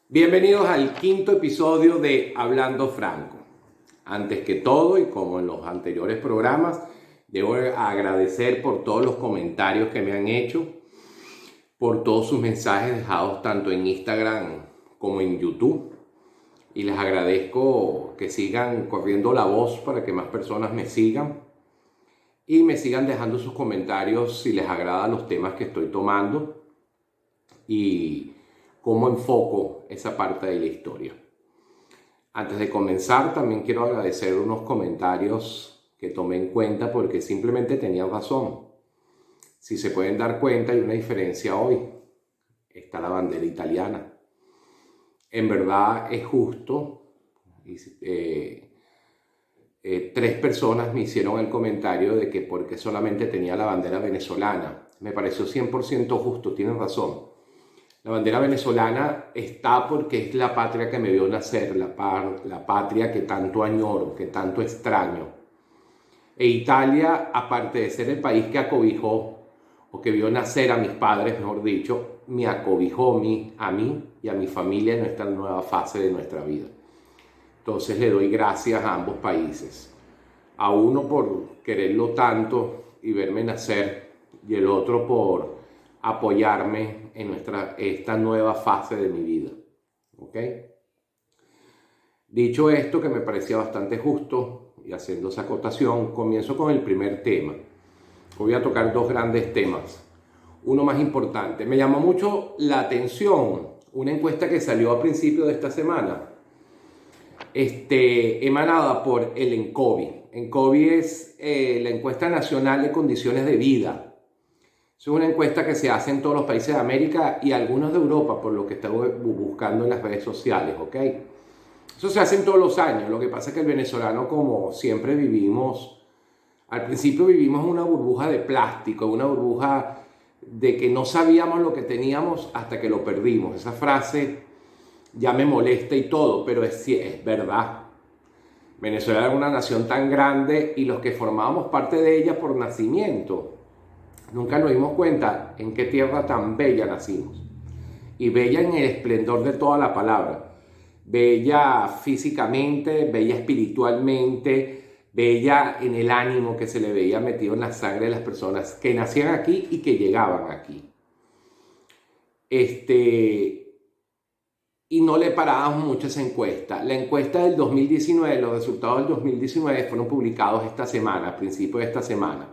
Bienvenidos al quinto episodio de Hablando Franco. Antes que todo, y como en los anteriores programas, debo agradecer por todos los comentarios que me han hecho, por todos sus mensajes dejados tanto en Instagram como en YouTube. Y les agradezco que sigan corriendo la voz para que más personas me sigan y me sigan dejando sus comentarios si les agradan los temas que estoy tomando y cómo enfoco esa parte de la historia. Antes de comenzar, también quiero agradecer unos comentarios que tomé en cuenta porque simplemente tenían razón. Si se pueden dar cuenta, hay una diferencia hoy. Está la bandera italiana. En verdad es justo. Tres personas me hicieron el comentario de que porque solamente tenía la bandera venezolana. Me pareció 100% justo, tienen razón. La bandera venezolana está porque es la patria que me vio nacer, la patria que tanto añoro, que tanto extraño. E Italia, aparte de ser el país que acobijó, o que vio nacer a mis padres, mejor dicho, me acobijó a mí y a mi familia en esta nueva fase de nuestra vida. Entonces le doy gracias a ambos países. A uno por quererlo tanto y verme nacer, y el otro por apoyarme en esta nueva fase de mi vida. ¿Ok? Dicho esto, que me parecía bastante justo, y haciendo esa acotación, comienzo con el primer tema. Voy a tocar dos grandes temas. Uno más importante. Me llamó mucho la atención una encuesta que salió a principios de esta semana, emanada por el ENCOVI. ENCOVI es la encuesta nacional de condiciones de vida. Es una encuesta que se hace en todos los países de América y algunos de Europa, por lo que estoy buscando en las redes sociales, ¿ok? Eso se hace todos los años. Lo que pasa es que el venezolano, como siempre al principio vivimos una burbuja de plástico, una burbuja de que no sabíamos lo que teníamos hasta que lo perdimos. Esa frase ya me molesta y todo, pero es verdad. Venezuela era una nación tan grande y los que formábamos parte de ella por nacimiento, nunca nos dimos cuenta en qué tierra tan bella nacimos. Y bella en el esplendor de toda la palabra. Bella físicamente, bella espiritualmente, bella en el ánimo que se le veía metido en la sangre de las personas que nacían aquí y que llegaban aquí. Y no le parábamos mucho esa encuesta. La encuesta del 2019, los resultados del 2019 fueron publicados esta semana, a principios de esta semana.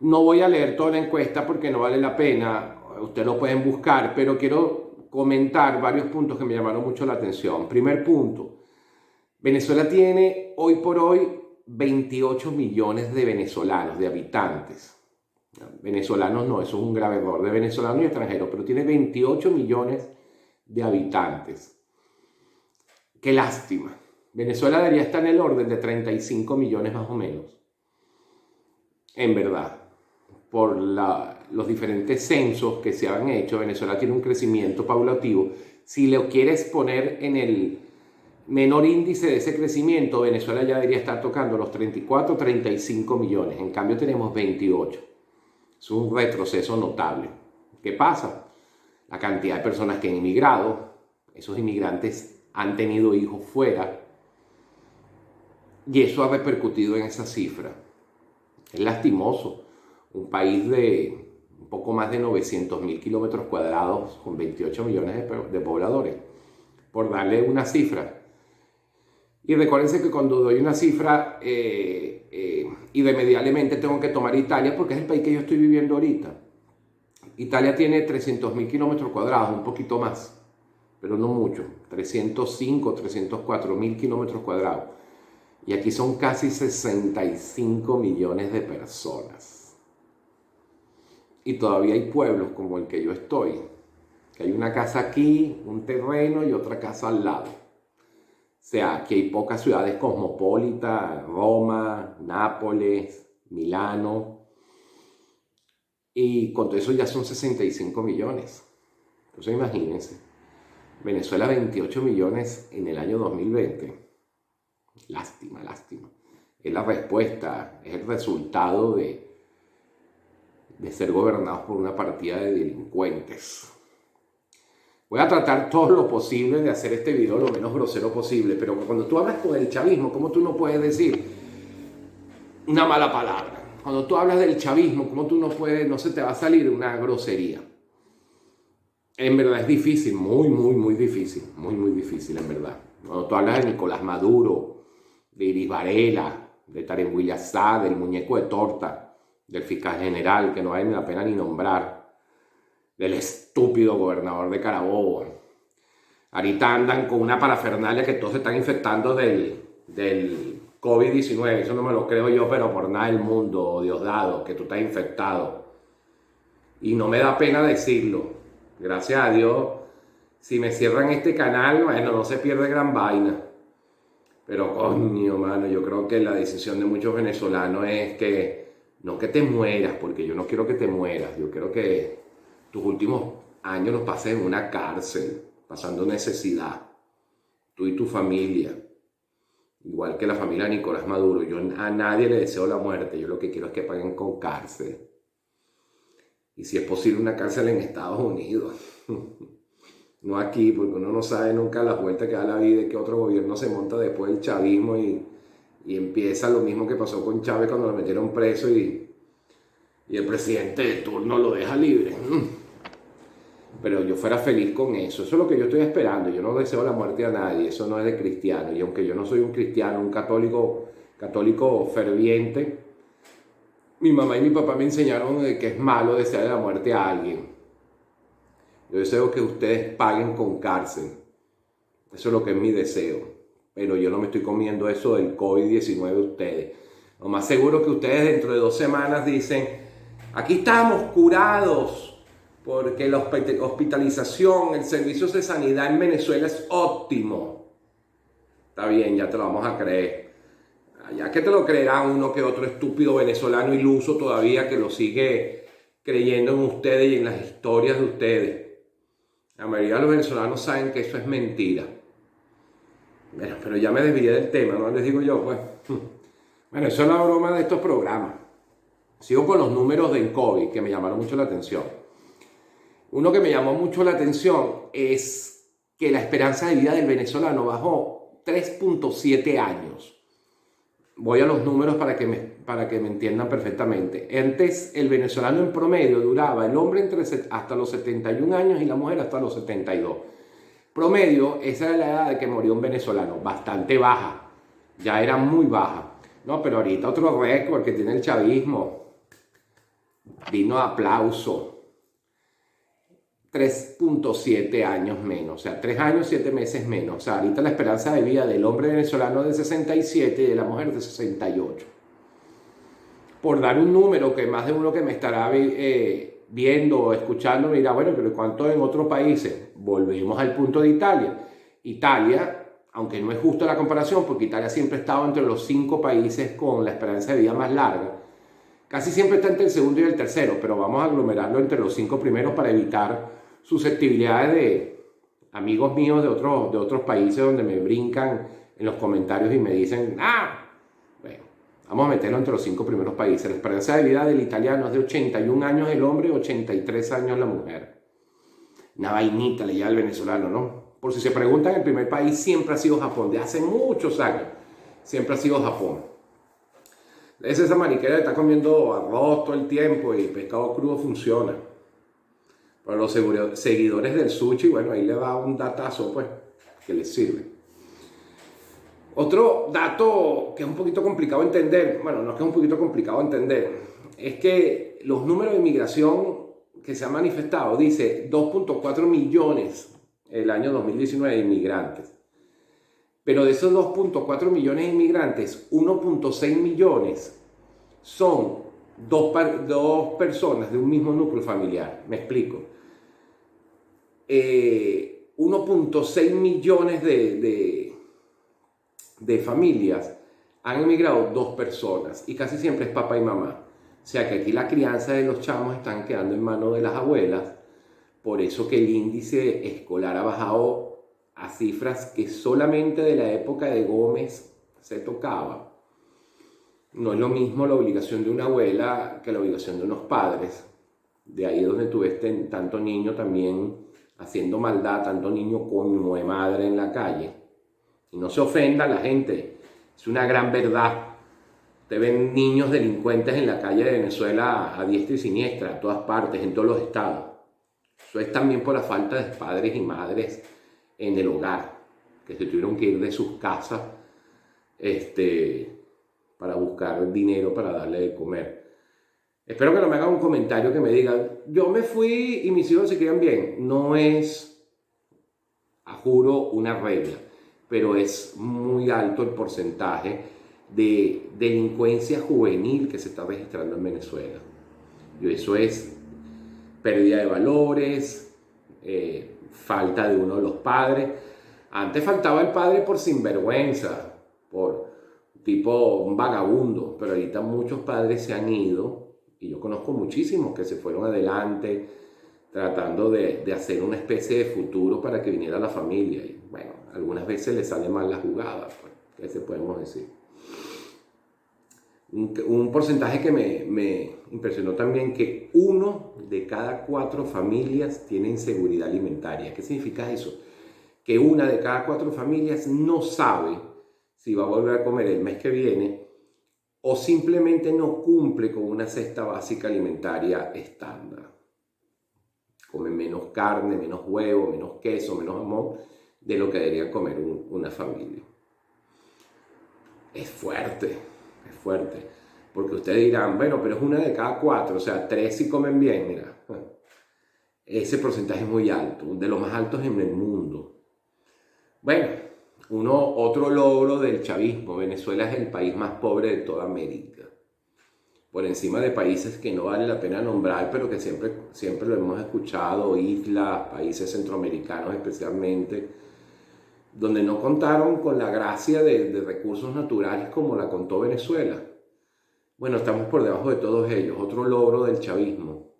No voy a leer toda la encuesta porque no vale la pena, ustedes lo pueden buscar, pero quiero comentar varios puntos que me llamaron mucho la atención. Primer punto, Venezuela tiene hoy por hoy 28 millones de venezolanos, de habitantes. Venezolanos no, eso es un grave error, de venezolanos y extranjeros, pero tiene 28 millones de habitantes. Qué lástima. Venezuela debería estar en el orden de 35 millones más o menos. En verdad, por los diferentes censos que se han hecho, Venezuela tiene un crecimiento paulatativo. Si lo quieres poner en el menor índice de ese crecimiento, Venezuela ya debería estar tocando los 34, 35 millones. En cambio tenemos 28. Es un retroceso notable. ¿Qué pasa? La cantidad de personas que han inmigrado, esos inmigrantes han tenido hijos fuera y eso ha repercutido en esa cifra. Es lastimoso. Un país de un poco más de 900.000 kilómetros cuadrados con 28 millones de pobladores, por darle una cifra. Y recuérdense que cuando doy una cifra, irremediablemente tengo que tomar Italia porque es el país que yo estoy viviendo ahorita. Italia tiene 300.000 kilómetros cuadrados, un poquito más, pero no mucho, 305, 304.000 kilómetros cuadrados. Y aquí son casi 65 millones de personas. Y todavía hay pueblos como el que yo estoy, que hay una casa aquí, un terreno y otra casa al lado. O sea, aquí hay pocas ciudades cosmopolitas, Roma, Nápoles, Milano. Y con todo eso ya son 65 millones. Entonces imagínense, Venezuela 28 millones en el año 2020. Lástima, lástima. Es la respuesta, es el resultado de ser gobernados por una partida de delincuentes. Voy a tratar todo lo posible de hacer este video lo menos grosero posible, pero cuando tú hablas con el chavismo, ¿cómo tú no puedes decir una mala palabra? Cuando tú hablas del chavismo, ¿cómo tú no se te va a salir una grosería? En verdad es difícil, muy difícil, muy difícil en verdad. Cuando tú hablas de Nicolás Maduro, de Iris Varela, de Tareguilla Sá, del muñeco de torta, del fiscal general, que no vale la pena ni nombrar, del estúpido gobernador de Carabobo. Ahorita andan con una parafernalia que todos se están infectando del COVID-19. Eso no me lo creo yo, pero por nada del mundo, Diosdado, que tú estás infectado. Y no me da pena decirlo. Gracias a Dios, si me cierran este canal, bueno, no se pierde gran vaina. Pero coño, mano, yo creo que la decisión de muchos venezolanos es que no que te mueras, porque yo no quiero que te mueras. Yo quiero que tus últimos años los pases en una cárcel, pasando necesidad. Tú y tu familia. Igual que la familia de Nicolás Maduro. Yo a nadie le deseo la muerte. Yo lo que quiero es que paguen con cárcel. Y si es posible una cárcel en Estados Unidos. No aquí, porque uno no sabe nunca las vueltas que da la vida y que otro gobierno se monta después del chavismo y empieza lo mismo que pasó con Chávez cuando lo metieron preso y el presidente de turno lo deja libre. Pero yo fuera feliz con eso. Eso es lo que yo estoy esperando. Yo no deseo la muerte a nadie. Eso no es de cristiano. Y aunque yo no soy un cristiano, un católico ferviente, mi mamá y mi papá me enseñaron que es malo desear la muerte a alguien. Yo deseo que ustedes paguen con cárcel. Eso es lo que es mi deseo. Pero yo no me estoy comiendo eso del COVID-19 de ustedes. Lo más seguro que ustedes dentro de 2 semanas dicen, aquí estamos curados porque la hospitalización, el servicio de sanidad en Venezuela es óptimo. Está bien, ya te lo vamos a creer. Ya que te lo creerá uno que otro estúpido venezolano iluso todavía que lo sigue creyendo en ustedes y en las historias de ustedes. La mayoría de los venezolanos saben que eso es mentira. Bueno, pero ya me desvié del tema, ¿no? Les digo yo, pues. Bueno, eso es la broma de estos programas. Sigo con los números del COVID que me llamaron mucho la atención. Uno que me llamó mucho la atención es que la esperanza de vida del venezolano bajó 3.7 años. Voy a los números para que me entiendan perfectamente. Antes, el venezolano en promedio duraba, el hombre hasta los 71 años y la mujer hasta los 72. Promedio, esa era la edad de que murió un venezolano, bastante baja. Ya era muy baja. No, pero ahorita otro récord que tiene el chavismo. Vino aplauso. 3.7 años menos, o sea, 3 años, 7 meses menos. O sea, ahorita la esperanza de vida del hombre venezolano es de 67 y de la mujer de 68. Por dar un número que más de uno que me estará viendo o escuchando me dirá, bueno, pero ¿cuánto en otros países? Volvemos al punto de Italia. Italia, aunque no es justa la comparación, porque Italia siempre ha estado entre los 5 países con la esperanza de vida más larga, casi siempre está entre el segundo y el tercero, pero vamos a aglomerarlo entre los 5 primeros para evitar susceptibilidades de amigos míos de otros países donde me brincan en los comentarios y me dicen, bueno, vamos a meterlo entre los 5 primeros países. La esperanza de vida del italiano es de 81 años el hombre, 83 años la mujer. Una vainita le lleva al venezolano, ¿no? Por si se preguntan, el primer país siempre ha sido Japón, de hace muchos años, siempre ha sido Japón. Es esa mariquera que está comiendo arroz todo el tiempo y pescado crudo funciona. Para los seguidores del sushi, bueno, ahí le va un datazo, pues, que les sirve. Otro dato que es un poquito complicado de entender, bueno, no es que es un poquito complicado de entender, es que los números de inmigración que se han manifestado, dice 2.4 millones el año 2019 de inmigrantes. Pero de esos 2.4 millones de inmigrantes, 1.6 millones son dos personas de un mismo núcleo familiar. Me explico. 1.6 millones de familias han emigrado 2 personas y casi siempre es papá y mamá. O sea que aquí la crianza de los chamos están quedando en manos de las abuelas. Por eso que el índice escolar ha bajado a cifras que solamente de la época de Gómez se tocaba. No es lo mismo la obligación de una abuela que la obligación de unos padres. De ahí donde tú ves tanto niño también haciendo maldad, tanto niño como de madre en la calle. Y no se ofenda a la gente, es una gran verdad. Te ven niños delincuentes en la calle de Venezuela a diestra y siniestra, a todas partes, en todos los estados. Eso es también por la falta de padres y madres en el hogar, que se tuvieron que ir de sus casas para buscar dinero para darle de comer. Espero que no me hagan un comentario que me digan, yo me fui y mis hijos se quedan bien. No es, a juro, una regla, pero es muy alto el porcentaje de delincuencia juvenil que se está registrando en Venezuela. Y eso es pérdida de valores, falta de uno de los padres. Antes faltaba el padre por sinvergüenza, por tipo un vagabundo, pero ahorita muchos padres se han ido, y yo conozco muchísimos que se fueron adelante tratando de hacer una especie de futuro para que viniera la familia. Y bueno, algunas veces les sale mal la jugada, pues, ¿qué se podemos decir? Un porcentaje que me impresionó también, que 1 de cada 4 familias tiene inseguridad alimentaria. ¿Qué significa eso? Que 1 de cada 4 familias no sabe si va a volver a comer el mes que viene o simplemente no cumple con una cesta básica alimentaria estándar. Comen menos carne, menos huevo, menos queso, menos jamón de lo que debería comer una familia. Es fuerte, porque ustedes dirán, bueno, pero es 1 de cada 4, o sea, 3 sí comen bien, mira. Ese porcentaje es muy alto, de los más altos en el mundo. Bueno, otro logro del chavismo, Venezuela es el país más pobre de toda América. Por encima de países que no vale la pena nombrar, pero que siempre lo hemos escuchado, islas, países centroamericanos especialmente, donde no contaron con la gracia de recursos naturales como la contó Venezuela. Bueno, estamos por debajo de todos ellos. Otro logro del chavismo.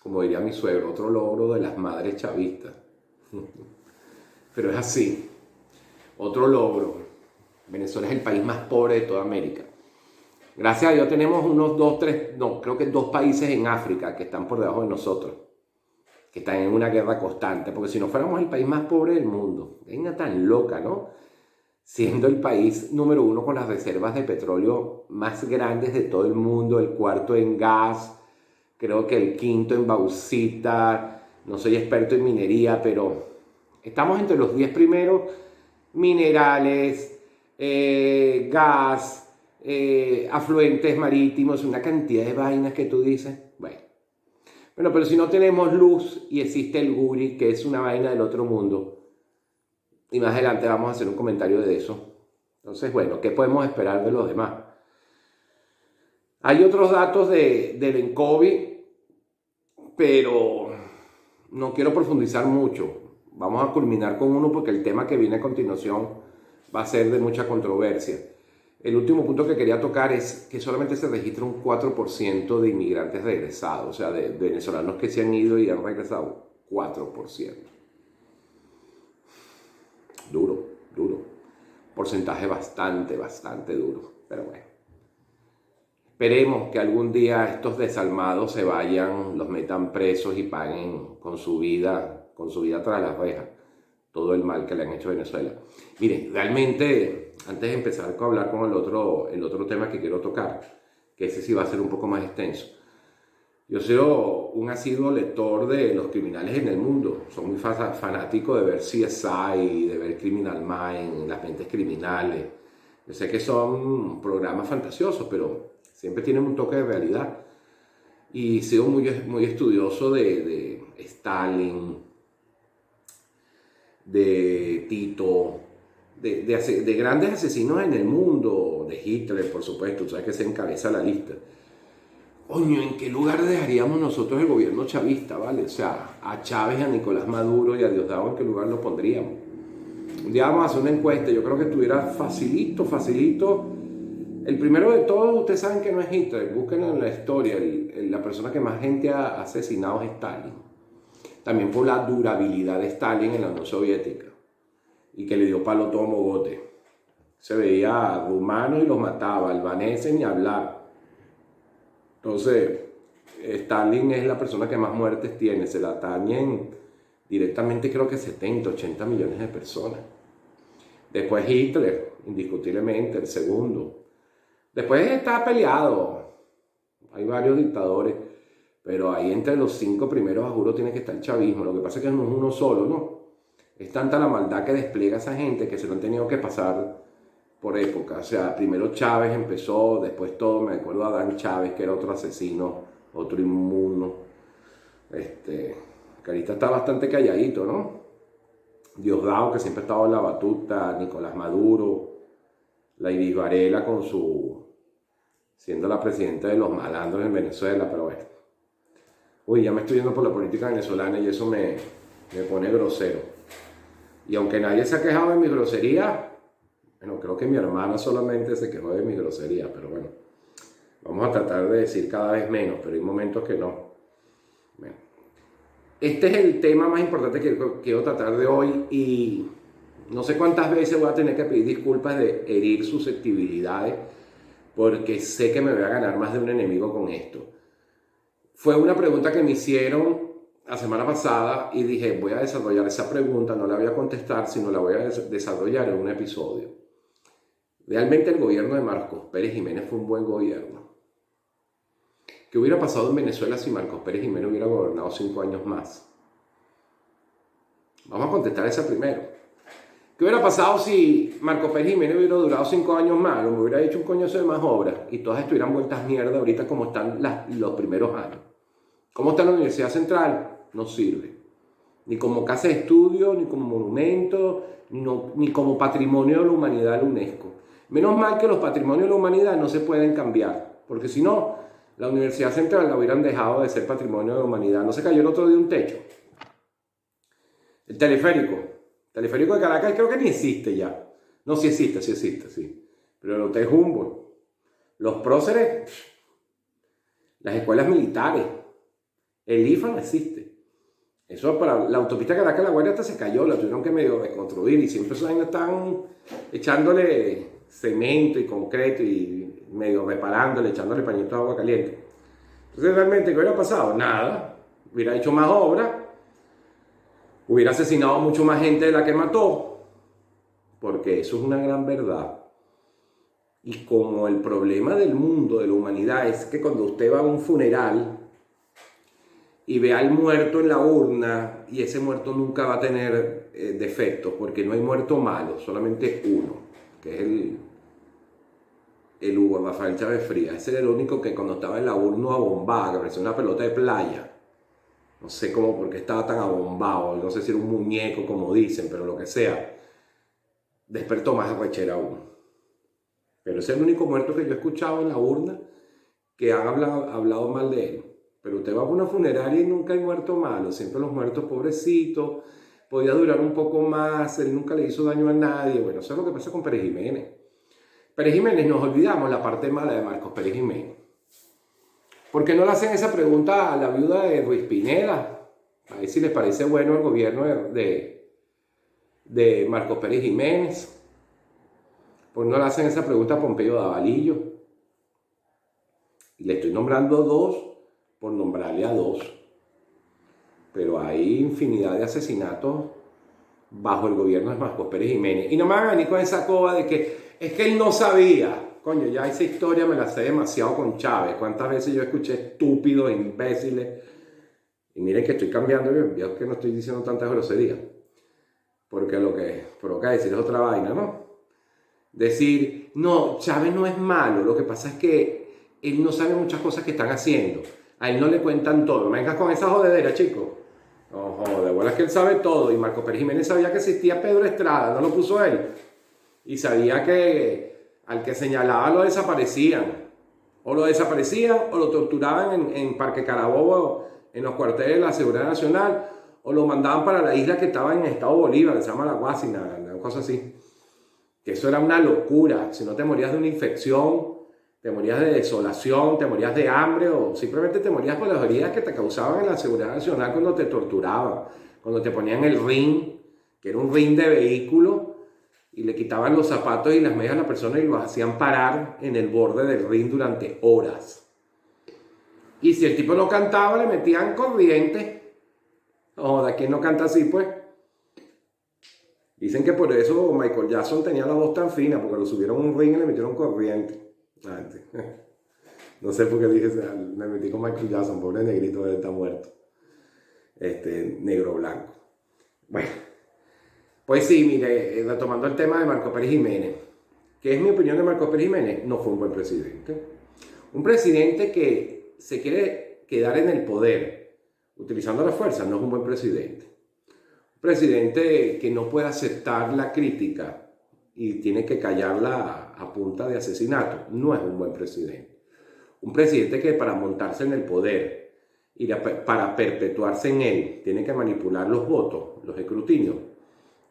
Como diría mi suegro, otro logro de las madres chavistas. Pero es así. Otro logro. Venezuela es el país más pobre de toda América. Gracias a Dios tenemos creo que 2 países en África que están por debajo de nosotros, que están en una guerra constante, porque si no fuéramos el país más pobre del mundo, venga tan loca, ¿no? Siendo el país número 1 con las reservas de petróleo más grandes de todo el mundo, el 4º en gas, creo que el 5º en bauxita, no soy experto en minería, pero estamos entre los 10 primeros, minerales, gas, afluentes marítimos, una cantidad de vainas que tú dices, bueno, pero si no tenemos luz y existe el guri, que es una vaina del otro mundo, y más adelante vamos a hacer un comentario de eso. Entonces, bueno, ¿qué podemos esperar de los demás? Hay otros datos del COVID, pero no quiero profundizar mucho. Vamos a culminar con uno porque el tema que viene a continuación va a ser de mucha controversia. El último punto que quería tocar es que solamente se registra un 4% de inmigrantes regresados, o sea, de venezolanos que se han ido y han regresado, 4%. Duro. Porcentaje bastante duro, pero bueno. Esperemos que algún día estos desalmados se vayan, los metan presos y paguen con su vida tras las rejas todo el mal que le han hecho a Venezuela. Miren, realmente, antes de empezar a hablar con el otro tema que quiero tocar, que ese sí va a ser un poco más extenso. Yo soy un asiduo lector de los criminales en el mundo. Soy muy fanático de ver CSI, de ver Criminal Minds, las mentes criminales. Yo sé que son programas fantasiosos, pero siempre tienen un toque de realidad. Y he sido muy estudioso de Stalin, de Tito, de grandes asesinos en el mundo, de Hitler, por supuesto, tú sabes que se encabeza la lista. Coño, ¿en qué lugar dejaríamos nosotros el gobierno chavista, vale? O sea, a Chávez, a Nicolás Maduro y a Diosdado, ¿en qué lugar lo pondríamos? Un día vamos a hacer una encuesta, yo creo que estuviera facilito. El primero de todos, ustedes saben que no es Hitler, búsquenlo en la historia, la persona que más gente ha asesinado es Stalin. También por la durabilidad de Stalin en la Unión Soviética y que le dio palo todo mogote. Se veía rumano y los mataba, albaneses ni hablar. Entonces, Stalin es la persona que más muertes tiene, se la atañen directamente creo que 70, 80 millones de personas. Después Hitler, indiscutiblemente, el segundo. Después está peleado. Hay varios dictadores, pero ahí entre los 5 primeros, a juro, tiene que estar el chavismo. Lo que pasa es que no es uno solo, ¿no? Es tanta la maldad que despliega esa gente que se lo han tenido que pasar por época. O sea, primero Chávez empezó, después todo, me acuerdo a Adán Chávez, que era otro asesino, otro inmundo. Que ahorita está bastante calladito, ¿no? Diosdado, que siempre estaba en la batuta, Nicolás Maduro, la Iris Varela con siendo la presidenta de los malandros en Venezuela, pero bueno. Uy, ya me estoy yendo por la política venezolana y eso me pone grosero. Y aunque nadie se ha quejado de mi grosería, bueno, creo que mi hermana solamente se quejó de mi grosería, pero bueno, vamos a tratar de decir cada vez menos, pero hay momentos que no. Bueno, este es el tema más importante que quiero tratar de hoy y no sé cuántas veces voy a tener que pedir disculpas de herir susceptibilidades porque sé que me voy a ganar más de un enemigo con esto. Fue una pregunta que me hicieron la semana pasada y dije, voy a desarrollar esa pregunta, no la voy a contestar, sino la voy a desarrollar en un episodio. Realmente el gobierno de Marcos Pérez Jiménez fue un buen gobierno. ¿Qué hubiera pasado en Venezuela si Marcos Pérez Jiménez hubiera gobernado 5 años más? Vamos a contestar esa primero. ¿Qué hubiera pasado si Marcos Pérez Jiménez hubiera durado 5 años más? O me hubiera hecho un coñazo de más obras y todas estuvieran vueltas mierda ahorita como están los primeros años. ¿Cómo está la Universidad Central? No sirve. Ni como casa de estudio, ni como monumento, ni como patrimonio de la humanidad de la UNESCO. Menos mal que los patrimonios de la humanidad no se pueden cambiar, porque si no, la Universidad Central la hubieran dejado de ser patrimonio de la humanidad. ¿No se cayó el otro día un techo? El teleférico. El teleférico de Caracas creo que ni existe ya. No, sí existe, sí. Pero el Hotel Humboldt, los próceres, las escuelas militares, el IFA no existe. Eso para la autopista Caracas-La Guaira hasta se cayó, la tuvieron que medio reconstruir y siempre esos años están echándole cemento y concreto y medio reparándole, echándole pañitos de agua caliente. Entonces realmente, ¿qué hubiera pasado? Nada. Hubiera hecho más obra, hubiera asesinado mucho más gente de la que mató, porque eso es una gran verdad. Y como el problema del mundo, de la humanidad, es que cuando usted va a un funeral y ve al muerto en la urna, y ese muerto nunca va a tener defectos, porque no hay muerto malo, solamente uno, que es el Hugo Rafael Chávez Frías. Ese era el único que cuando estaba en la urna abombaba, que parecía una pelota de playa. No sé cómo, por qué estaba tan abombado, no sé si era un muñeco como dicen, pero lo que sea, despertó más rechera aún. Pero ese es el único muerto que yo he escuchado en la urna que han hablado mal de él. Pero usted va a una funeraria y nunca hay muerto malo, siempre los muertos pobrecitos, podía durar un poco más, él nunca le hizo daño a nadie. Bueno, eso es lo que pasa con Pérez Jiménez. Pérez Jiménez, nos olvidamos la parte mala de Marcos Pérez Jiménez. ¿Por qué no le hacen esa pregunta a la viuda de Ruiz Pineda? A ver si les parece bueno el gobierno de Marcos Pérez Jiménez. ¿Por qué no le hacen esa pregunta a Pompeyo Davalillo? Y le estoy nombrando 2 por nombrarle a 2. Pero hay infinidad de asesinatos bajo el gobierno de Marcos Pérez Jiménez. Y no me van a venir con esa coba de que es que él no sabía. Coño, ya esa historia me la sé demasiado con Chávez. ¿Cuántas veces yo escuché estúpidos, imbéciles? Y miren que estoy cambiando, yo que no estoy diciendo tantas groserías. Porque lo que provoca decir es otra vaina, ¿no? Decir, no, Chávez no es malo, lo que pasa es que él no sabe muchas cosas que están haciendo. A él no le cuentan todo. No vengas con esa jodedera, chicos. No joder, bueno, es que él sabe todo. Y Marcos Pérez Jiménez sabía que existía Pedro Estrada, no lo puso él. Y sabía que al que señalaba lo desaparecían. O lo desaparecían o lo torturaban en Parque Carabobo, en los cuarteles de la Seguridad Nacional, o lo mandaban para la isla que estaba en Estado Bolívar, que se llama La Guasina, una cosa así. Que eso era una locura. Si no te morías de una infección, te morías de desolación, te morías de hambre o simplemente te morías por las heridas que te causaban en la Seguridad Nacional cuando te torturaban, cuando te ponían el ring, que era un ring de vehículo, y le quitaban los zapatos y las medias a la persona y los hacían parar en el borde del ring durante horas. Y si el tipo no cantaba, le metían corriente. Joda, ¿quién no canta así, pues? Dicen que por eso Michael Jackson tenía la voz tan fina, porque lo subieron a un ring y le metieron corriente. No sé por qué dije, me metí con Michael Jackson, pobre negrito, él está muerto. Negro blanco. Bueno, pues sí, mire, retomando el tema de Marco Pérez Jiménez. ¿Qué es mi opinión de Marco Pérez Jiménez? No fue un buen presidente. Un presidente que se quiere quedar en el poder utilizando la fuerza no es un buen presidente. Un presidente que no puede aceptar la crítica y tiene que callarla a punta de asesinato no es un buen presidente. Un presidente que para montarse en el poder y para perpetuarse en él tiene que manipular los votos, los escrutinios,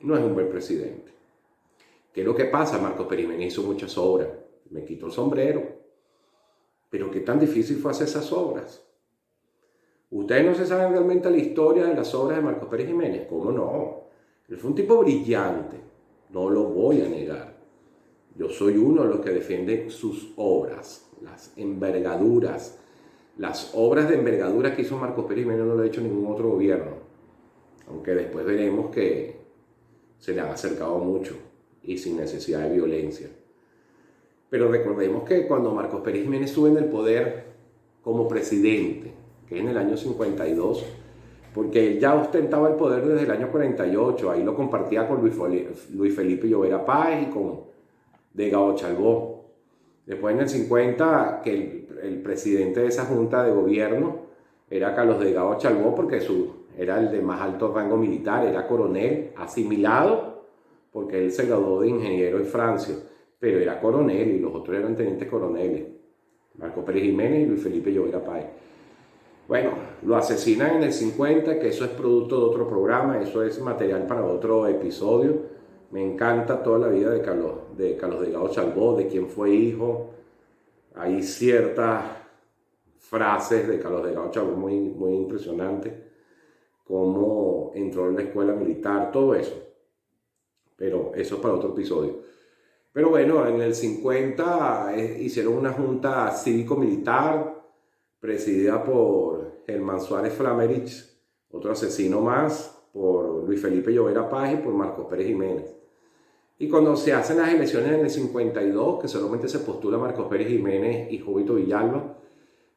no es un buen presidente. ¿Qué es lo que pasa? Marco Pérez Jiménez hizo muchas obras, me quito el sombrero, pero ¿qué tan difícil fue hacer esas obras? Ustedes no se saben realmente la historia de las obras de Marco Pérez Jiménez, ¿cómo no? Él fue un tipo brillante, no lo voy a negar. Yo soy uno de los que defiende sus obras, las envergaduras, las obras de envergadura que hizo Marco Pérez Jiménez no lo ha hecho ningún otro gobierno, aunque después veremos que se le han acercado mucho y sin necesidad de violencia. Pero recordemos que cuando Marcos Pérez Jiménez sube en el poder como presidente, que es en el año 52, porque él ya ostentaba el poder desde el año 48, ahí lo compartía con Luis Felipe Llovera Páez y con Delgado Chalbó. Después en el 50, que el presidente de esa junta de gobierno era Carlos Delgado Chalbó, porque era el de más alto rango militar, era coronel, asimilado, porque él se graduó de ingeniero en Francia, pero era coronel y los otros eran tenientes coroneles, Marco Pérez Jiménez y Luis Felipe Llovera Páez. Bueno, lo asesinan en el 50, que eso es producto de otro programa, eso es material para otro episodio. Me encanta toda la vida de Carlos Delgado Chalbó, de quién fue hijo. Hay ciertas frases de Carlos Delgado Chalbó muy, muy impresionantes, cómo entró en la escuela militar, todo eso. Pero eso es para otro episodio. Pero bueno, en el 50 hicieron una junta cívico-militar presidida por Germán Suárez Flamerich, otro asesino más, por Luis Felipe Llovera Páez y por Marcos Pérez Jiménez. Y cuando se hacen las elecciones en el 52, que solamente se postula Marcos Pérez Jiménez y Jovito Villalba,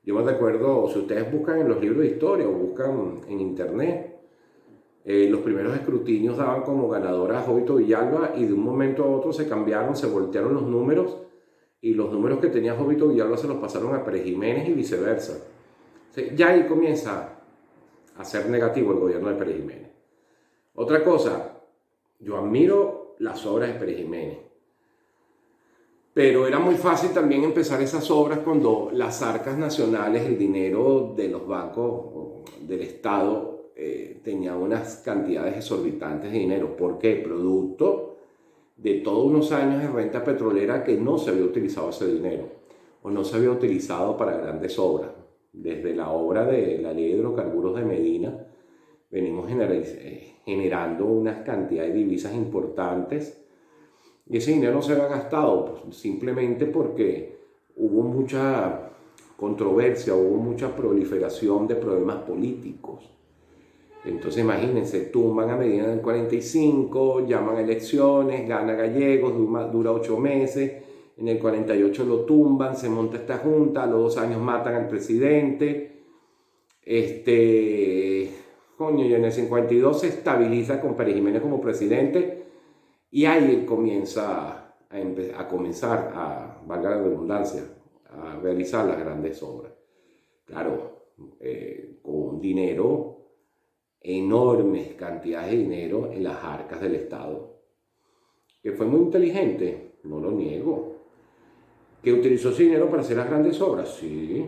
yo me recuerdo, si ustedes buscan en los libros de historia o buscan en internet, los primeros escrutinios daban como ganadora a Jovito Villalba y de un momento a otro se cambiaron, se voltearon los números y los números que tenía Jovito Villalba se los pasaron a Pérez Jiménez y viceversa. Ya ahí comienza a ser negativo el gobierno de Pérez Jiménez. Otra cosa, yo admiro las obras de Pérez Jiménez, pero era muy fácil también empezar esas obras cuando las arcas nacionales, el dinero de los bancos del Estado, tenía unas cantidades exorbitantes de dinero. ¿Por qué? Producto de todos unos años de renta petrolera que no se había utilizado ese dinero o no se había utilizado para grandes obras. Desde la obra de la Ley de Hidrocarburos de Medina venimos generando unas cantidades de divisas importantes y ese dinero no se había gastado pues, simplemente porque hubo mucha controversia, hubo mucha proliferación de problemas políticos. Entonces imagínense, tumban a Medina en el 45, llaman a elecciones, gana Gallegos, dura 8 meses, en el 48 lo tumban, se monta esta junta, a los 2 años matan al presidente, coño, y en el 52 se estabiliza con Pérez Jiménez como presidente y ahí él comienza valga la redundancia, a realizar las grandes obras. Claro, con dinero, enormes cantidades de dinero en las arcas del Estado. Que fue muy inteligente, no lo niego. Que utilizó ese dinero para hacer las grandes obras, sí.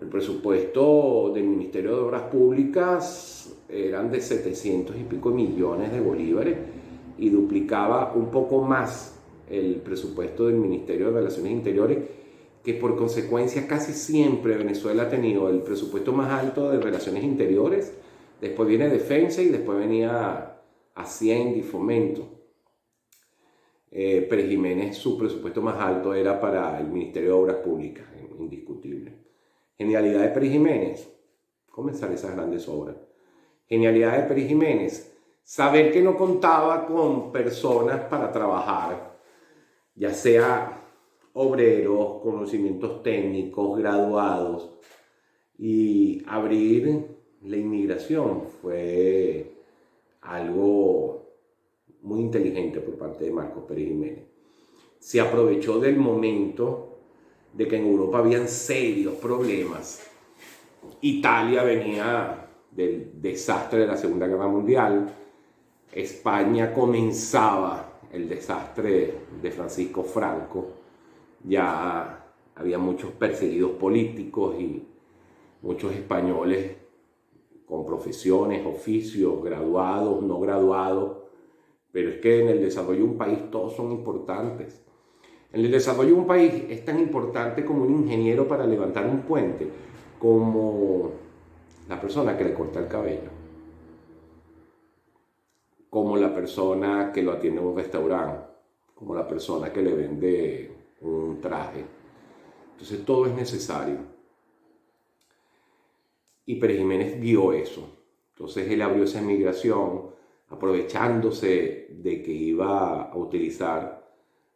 El presupuesto del Ministerio de Obras Públicas eran de 700 y pico millones de bolívares y duplicaba un poco más el presupuesto del Ministerio de Relaciones Interiores, que por consecuencia casi siempre Venezuela ha tenido el presupuesto más alto de Relaciones Interiores. Después viene Defensa y después venía Hacienda y Fomento. Pérez Jiménez, su presupuesto más alto era para el Ministerio de Obras Públicas, indiscutible. Genialidad de Pérez Jiménez, comenzar esas grandes obras. Genialidad de Pérez Jiménez. Saber que no contaba con personas para trabajar, ya sea obreros, conocimientos técnicos, graduados, y abrir la inmigración fue algo muy inteligente por parte de Marcos Pérez Jiménez. Se aprovechó del momento de que en Europa habían serios problemas. Italia venía del desastre de la Segunda Guerra Mundial. España comenzaba el desastre de Francisco Franco. Ya había muchos perseguidos políticos y muchos españoles con profesiones, oficios, graduados, no graduados. Pero es que en el desarrollo de un país todos son importantes. En el desarrollo de un país es tan importante como un ingeniero para levantar un puente, como la persona que le corta el cabello, como la persona que lo atiende en un restaurante, como la persona que le vende un traje. Entonces todo es necesario. Y Pérez Jiménez vio eso. Entonces él abrió esa inmigración aprovechándose de que iba a utilizar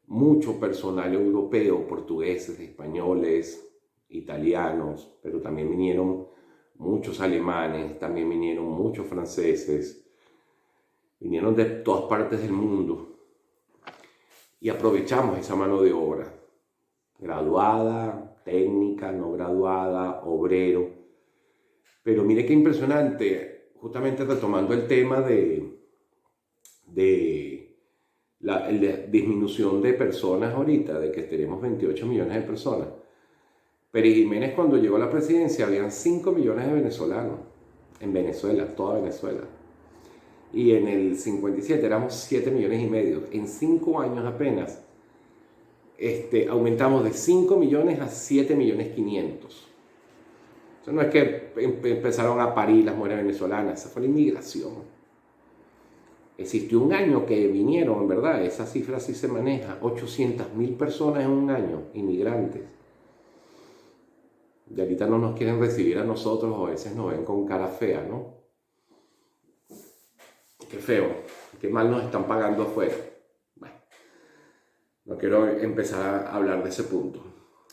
mucho personal europeo, portugueses, españoles, italianos, pero también vinieron muchos alemanes, también vinieron muchos franceses, vinieron de todas partes del mundo y aprovechamos esa mano de obra, graduada, técnica, no graduada, obrero. Pero mire qué impresionante, justamente retomando el tema de la disminución de personas ahorita, de que tenemos 28 millones de personas. Pérez Jiménez, cuando llegó a la presidencia, habían 5 millones de venezolanos en Venezuela, toda Venezuela. Y en el 57 éramos 7 millones y medio. En 5 años apenas aumentamos de 5 millones a 7 millones 500. Eso no es que empezaron a parir las mujeres venezolanas, esa fue la inmigración. Existió un año que vinieron, en verdad, esa cifra sí se maneja, 800.000 personas en un año, inmigrantes. Y ahorita no nos quieren recibir a nosotros, o a veces nos ven con cara fea, ¿no? Qué feo, qué mal nos están pagando afuera. Bueno, no quiero empezar a hablar de ese punto.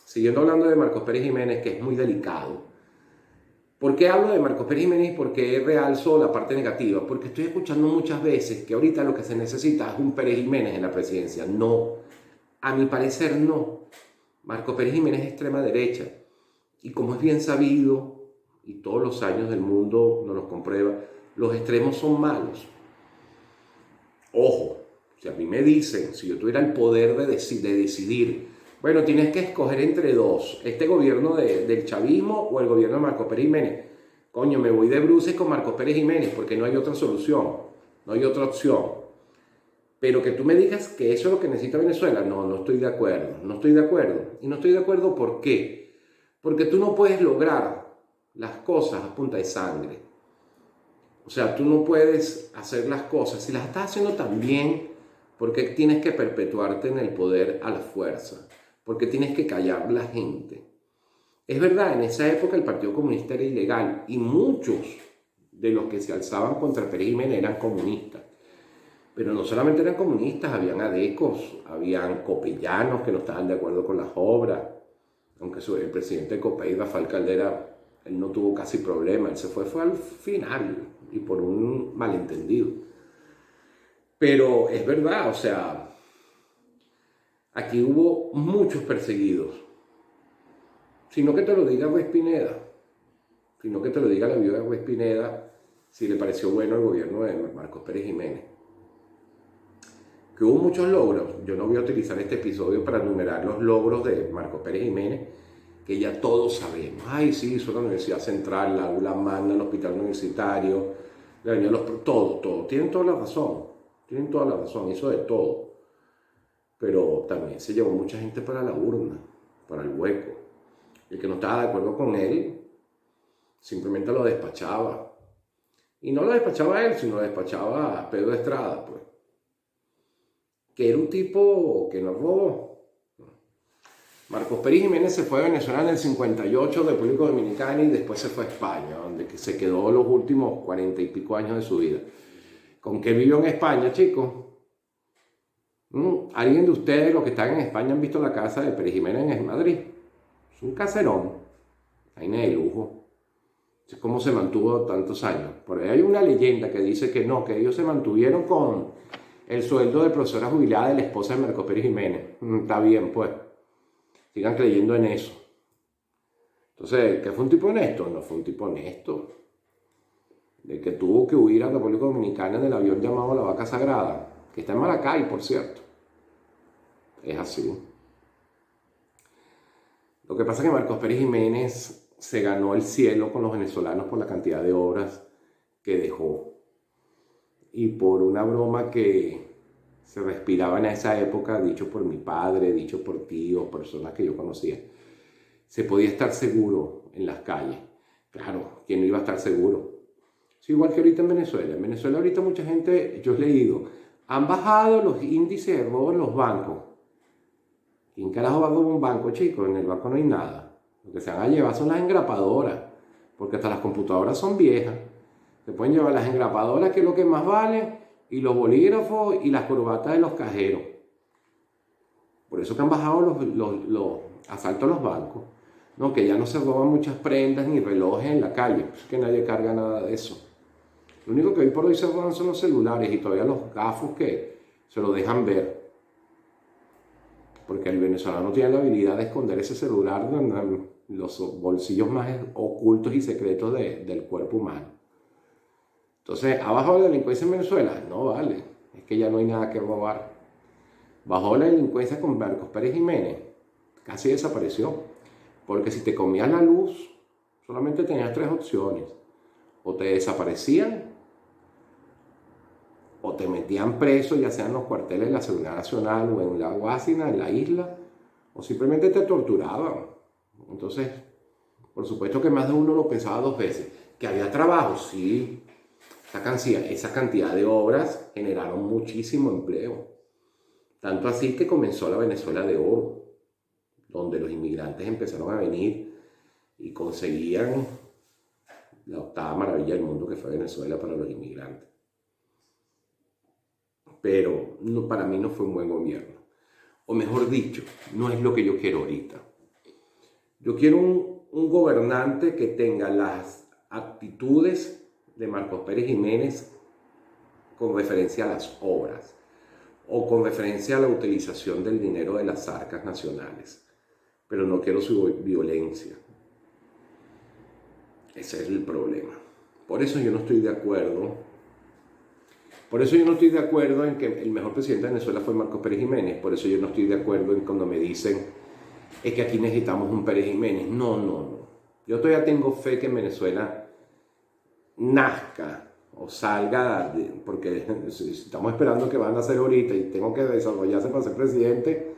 Siguiendo hablando de Marcos Pérez Jiménez, que es muy delicado. ¿Por qué hablo de Marcos Pérez Jiménez y por qué realzo la parte negativa? Porque estoy escuchando muchas veces que ahorita lo que se necesita es un Pérez Jiménez en la presidencia. No, a mi parecer no. Marcos Pérez Jiménez es extrema derecha. Y como es bien sabido, y todos los años del mundo nos lo comprueba, los extremos son malos. Ojo, si a mí me dicen, si yo tuviera el poder de decidir, bueno, tienes que escoger entre dos, este gobierno del chavismo o el gobierno de Marcos Pérez Jiménez. Coño, me voy de bruces con Marcos Pérez Jiménez porque no hay otra solución, no hay otra opción. Pero que tú me digas que eso es lo que necesita Venezuela, no estoy de acuerdo, no estoy de acuerdo. Y no estoy de acuerdo, ¿por qué? Porque tú no puedes lograr las cosas a punta de sangre. O sea, tú no puedes hacer las cosas, si las estás haciendo tan bien, porque tienes que perpetuarte en el poder a la fuerza, porque tienes que callar a la gente. Es verdad, en esa época el Partido Comunista era ilegal y muchos de los que se alzaban contra Pérez Jiménez eran comunistas. Pero no solamente eran comunistas, habían adecos, habían copellanos que no estaban de acuerdo con las obras. Aunque el presidente de Copey, Rafael Caldera, él no tuvo casi problema, él se fue al final y por un malentendido. Pero es verdad, o sea, aquí hubo muchos perseguidos. Sino que te lo diga Ruiz Pineda, sino que te lo diga la viuda de Ruiz Pineda, si le pareció bueno el gobierno de Marcos Pérez Jiménez. Que hubo muchos logros. Yo no voy a utilizar este episodio para enumerar los logros de Marcos Pérez Jiménez, que ya todos sabemos. Ay, sí, hizo la Universidad Central, la Aula Magna, el Hospital Universitario, todo. Tienen toda la razón, hizo de todo. Pero también se llevó mucha gente para la urna, para el hueco. El que no estaba de acuerdo con él, simplemente lo despachaba. Y no lo despachaba a él, sino lo despachaba a Pedro Estrada, pues. Que era un tipo que no robó. Marcos Pérez Jiménez se fue a Venezuela en el 58 de República Dominicana y después se fue a España, donde se quedó los últimos 40 y pico años de su vida. ¿Con qué vivió en España, chicos? ¿Alguien de ustedes, los que están en España, han visto la casa de Pérez Jiménez en Madrid? Es un caserón, vaina de lujo. Es como se mantuvo tantos años. Por ahí hay una leyenda que dice que no, que ellos se mantuvieron con el sueldo de profesora jubilada de la esposa de Marcos Pérez Jiménez. Está bien, pues. Sigan creyendo en eso. Entonces, ¿qué fue un tipo honesto? No fue un tipo honesto. De que tuvo que huir a la República Dominicana en el avión llamado La Vaca Sagrada, que está en Maracay, por cierto. Es así. Lo que pasa es que Marcos Pérez Jiménez se ganó el cielo con los venezolanos por la cantidad de obras que dejó. Y por una broma que se respiraba en esa época, dicho por mi padre, dicho por tíos, personas que yo conocía, se podía estar seguro en las calles. Claro, ¿quién no iba a estar seguro? Es igual que ahorita en Venezuela. En Venezuela ahorita mucha gente, yo he leído, han bajado los índices de robo en los bancos. ¿Quién carajo va a robar un banco, chicos? En el banco no hay nada. Lo que se van a llevar son las engrapadoras, porque hasta las computadoras son viejas. Se pueden llevar las engrapadoras, que es lo que más vale, y los bolígrafos y las corbatas de los cajeros. Por eso que han bajado los asaltos a los bancos. No, que ya no se roban muchas prendas ni relojes en la calle, pues que nadie carga nada de eso. Lo único que hoy por hoy se roban son los celulares y todavía los gafos que se lo dejan ver. Porque el venezolano tiene la habilidad de esconder ese celular en los bolsillos más ocultos y secretos del cuerpo humano. Entonces, ¿ha bajado la delincuencia en Venezuela? No vale, es que ya no hay nada que robar. Bajó la delincuencia con Marcos Pérez Jiménez, casi desapareció. Porque si te comías la luz, solamente tenías tres opciones. O te desaparecían, o te metían preso, ya sea en los cuarteles de la Seguridad Nacional o en la Guasina, en la isla, o simplemente te torturaban. Entonces, por supuesto que más de uno lo pensaba dos veces. ¿Que había trabajo? Sí. Esa cantidad de obras generaron muchísimo empleo. Tanto así que comenzó la Venezuela de oro, donde los inmigrantes empezaron a venir y conseguían la octava maravilla del mundo, que fue Venezuela para los inmigrantes. Pero no, para mí no fue un buen gobierno. O mejor dicho, no es lo que yo quiero ahorita. Yo quiero un gobernante que tenga las actitudes de Marcos Pérez Jiménez con referencia a las obras o con referencia a la utilización del dinero de las arcas nacionales. Pero no quiero su violencia. Ese es el problema. Por eso yo no estoy de acuerdo. Por eso yo no estoy de acuerdo en que el mejor presidente de Venezuela fue Marcos Pérez Jiménez. Por eso yo no estoy de acuerdo en cuando me dicen es que aquí necesitamos un Pérez Jiménez. No. Yo todavía tengo fe que en Venezuela nazca o salga, porque estamos esperando que van a hacer ahorita y tengo que desarrollarse para ser presidente.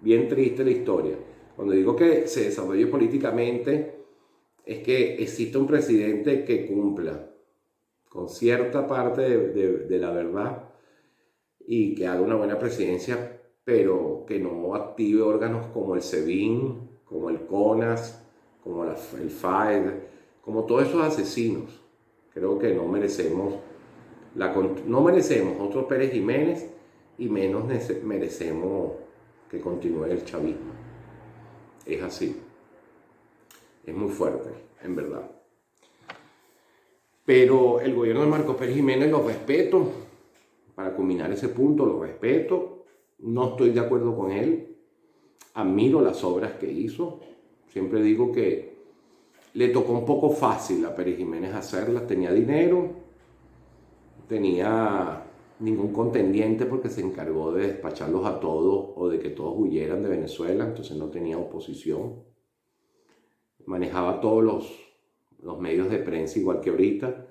Bien triste la historia. Cuando digo que se desarrolle políticamente, es que exista un presidente que cumpla con cierta parte de la verdad y que haga una buena presidencia, pero que no active órganos como el SEBIN, como el CONAS, como el FAED, como todos esos asesinos. Creo que no merecemos otro Pérez Jiménez y menos merecemos que continúe el chavismo. Es así. Es muy fuerte, en verdad. Pero el gobierno de Marcos Pérez Jiménez lo respeto. Para culminar ese punto, lo respeto. No estoy de acuerdo con él. Admiro las obras que hizo. Siempre digo que le tocó un poco fácil a Pérez Jiménez hacerlas. Tenía dinero, tenía ningún contendiente porque se encargó de despacharlos a todos o de que todos huyeran de Venezuela, entonces no tenía oposición. Manejaba todos los medios de prensa igual que ahorita.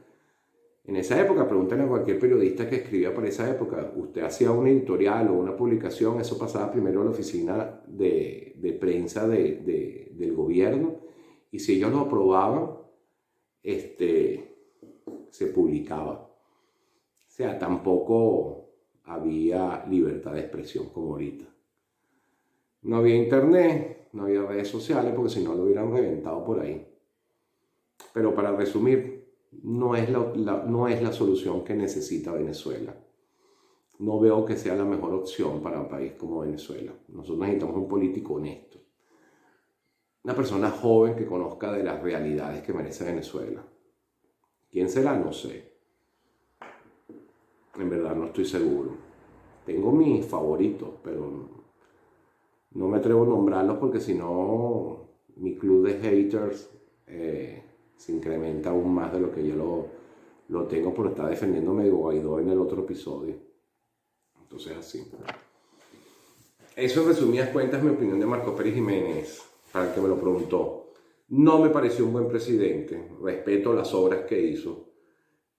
En esa época, pregúntenle a cualquier periodista que escribía para esa época, usted hacía una editorial o una publicación, eso pasaba primero a la oficina de prensa del gobierno, y si ellos lo aprobaban, se publicaba. O sea, tampoco había libertad de expresión como ahorita. No había internet, no había redes sociales, porque si no lo hubieran reventado por ahí. Pero para resumir, no es la solución que necesita Venezuela. No veo que sea la mejor opción para un país como Venezuela. Nosotros necesitamos un político honesto. Una persona joven que conozca de las realidades que merece Venezuela. ¿Quién será? No sé. En verdad no estoy seguro. Tengo mis favoritos, pero no me atrevo a nombrarlos porque si no mi club de haters se incrementa aún más de lo que yo lo tengo por estar defendiéndome de Guaidó en el otro episodio. Entonces así. Eso en resumidas cuentas mi opinión de Marcos Pérez Jiménez, para el que me lo preguntó. No me pareció un buen presidente, respeto las obras que hizo,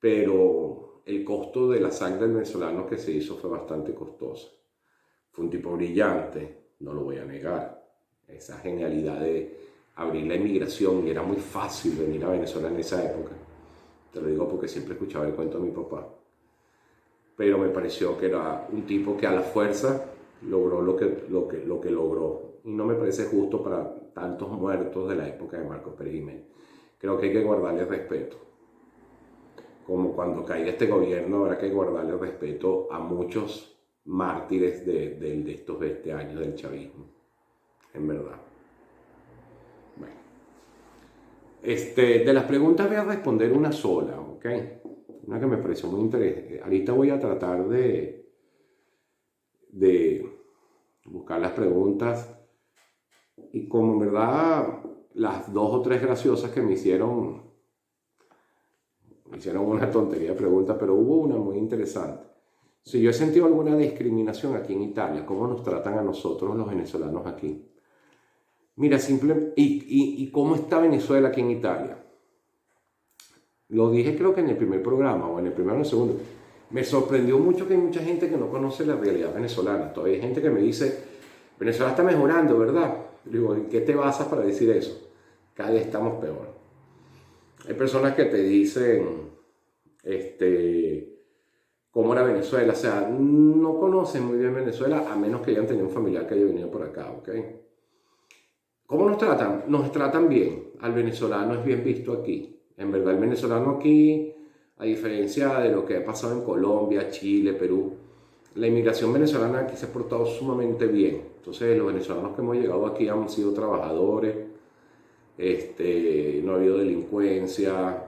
pero el costo de la sangre del venezolano que se hizo fue bastante costosa. Fue un tipo brillante, no lo voy a negar. Esa genialidad de abrir la inmigración, y era muy fácil venir a Venezuela en esa época. Te lo digo porque siempre escuchaba el cuento de mi papá. Pero me pareció que era un tipo que a la fuerza logró lo que logró. Y no me parece justo para tantos muertos de la época de Marcos Pérez Jiménez. Creo que hay que guardarle respeto. Como cuando caiga este gobierno, habrá que guardarle respeto a muchos mártires de estos 20 años del chavismo. En verdad. Bueno. De las preguntas voy a responder una sola, ¿ok? Una que me pareció muy interesante. Ahorita voy a tratar de buscar las preguntas y como en verdad las 2 o 3 graciosas que me hicieron una tontería de preguntas, pero hubo una muy interesante. Si yo he sentido alguna discriminación aquí en Italia, ¿cómo nos tratan a nosotros los venezolanos aquí? Mira, ¿y cómo está Venezuela aquí en Italia? Lo dije creo que en el primer programa, o en el primero o en el segundo. Me sorprendió mucho que hay mucha gente que no conoce la realidad venezolana. Todavía hay gente que me dice, Venezuela está mejorando, ¿verdad? Digo, ¿en qué te basas para decir eso? Cada día estamos peor. Hay personas que te dicen, cómo era Venezuela. O sea, no conocen muy bien Venezuela a menos que hayan tenido un familiar que haya venido por acá, ¿ok? ¿Cómo nos tratan? Nos tratan bien. Al venezolano es bien visto aquí. En verdad, el venezolano aquí, a diferencia de lo que ha pasado en Colombia, Chile, Perú, la inmigración venezolana aquí se ha portado sumamente bien. Entonces, los venezolanos que hemos llegado aquí han sido trabajadores, no ha habido delincuencia,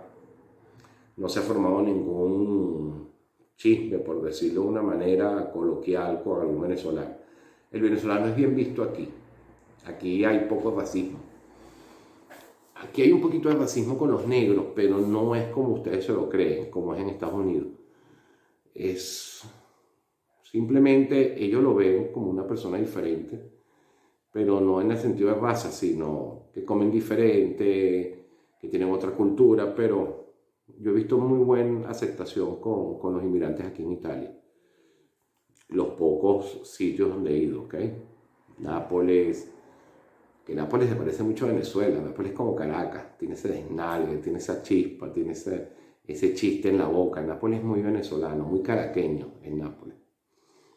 no se ha formado ningún chisme, por decirlo de una manera coloquial, con algún venezolano. El venezolano es bien visto aquí. Aquí hay poco racismo. Aquí hay un poquito de racismo con los negros, pero no es como ustedes se lo creen, como es en Estados Unidos. Es simplemente ellos lo ven como una persona diferente, pero no en el sentido de raza, sino que comen diferente, que tienen otra cultura, pero yo he visto muy buena aceptación con los inmigrantes aquí en Italia. Los pocos sitios donde he ido, ¿ok? Nápoles, que Nápoles se parece mucho a Venezuela. Nápoles es como Caracas, tiene ese desnalgue, tiene esa chispa, tiene ese chiste en la boca. Nápoles es muy venezolano, muy caraqueño en Nápoles,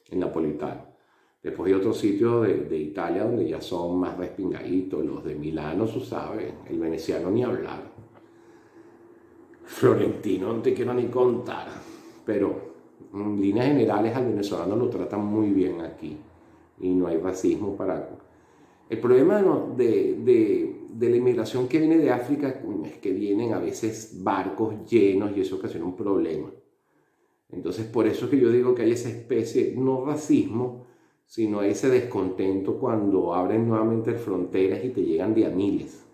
en napolitano. Después hay otros sitios de Italia donde ya son más respingaditos, los de Milano, tú sabes, el veneciano ni hablar. Florentino no te quiero ni contar, pero en líneas generales al venezolano lo tratan muy bien aquí y no hay racismo para... El problema de la inmigración que viene de África es que vienen a veces barcos llenos y eso ocasiona un problema. Entonces por eso es que yo digo que hay esa especie, no racismo, sino ese descontento cuando abren nuevamente fronteras y te llegan de a miles.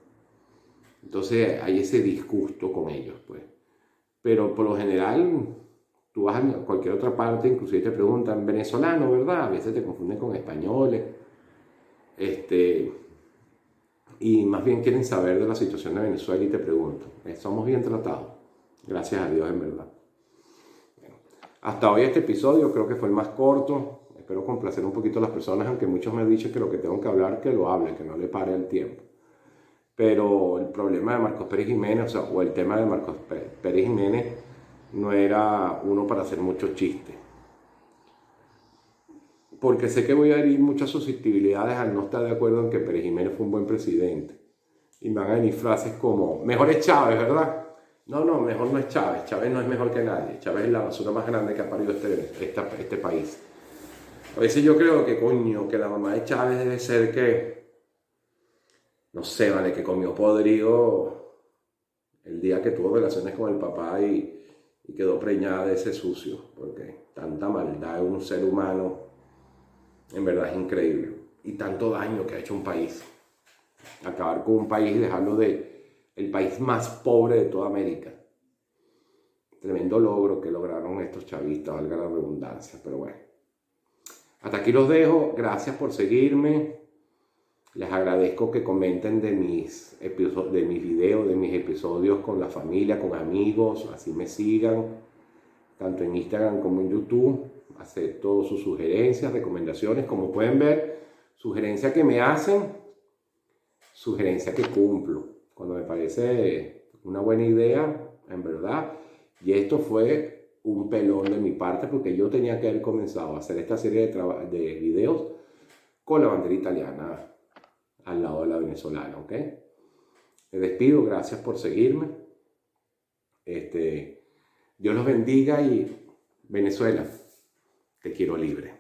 Entonces hay ese disgusto con ellos, pues. Pero por lo general, tú vas a cualquier otra parte, inclusive te preguntan, venezolano, ¿verdad? A veces te confunden con españoles. Y más bien quieren saber de la situación de Venezuela y te preguntan. Somos bien tratados. Gracias a Dios, en verdad. Bueno, hasta hoy este episodio creo que fue el más corto. Espero complacer un poquito a las personas, aunque muchos me han dicho que lo que tengo que hablar, que lo hable, que no le pare el tiempo. Pero el problema de Marcos Pérez Jiménez, o el tema de Marcos Pérez Jiménez, no era uno para hacer muchos chistes. porque sé que voy a herir muchas susceptibilidades al no estar de acuerdo en que Pérez Jiménez fue un buen presidente. Y me van a venir frases como, mejor es Chávez, ¿verdad? No, no, mejor no es Chávez. Chávez no es mejor que nadie. Chávez es la basura más grande que ha parido este país. A veces yo creo que, coño, que la mamá de Chávez debe ser que, no sé, vale, que comió podrido el día que tuvo relaciones con el papá y quedó preñada de ese sucio. Porque tanta maldad en un ser humano, en verdad es increíble. Y tanto daño que ha hecho un país. Acabar con un país y dejarlo de el país más pobre de toda América. Tremendo logro que lograron estos chavistas, valga la redundancia, pero bueno. Hasta aquí los dejo, gracias por seguirme. Les agradezco que comenten de mis videos, de mis episodios con la familia, con amigos, así me sigan, tanto en Instagram como en YouTube. Acepto sus sugerencias, recomendaciones, como pueden ver, sugerencias que me hacen, sugerencia que cumplo, cuando me parece una buena idea, en verdad. Y esto fue un pelón de mi parte, porque yo tenía que haber comenzado a hacer esta serie de videos con la bandera italiana al lado de la venezolana, ¿ok? Me despido, gracias por seguirme. Dios los bendiga y Venezuela, te quiero libre.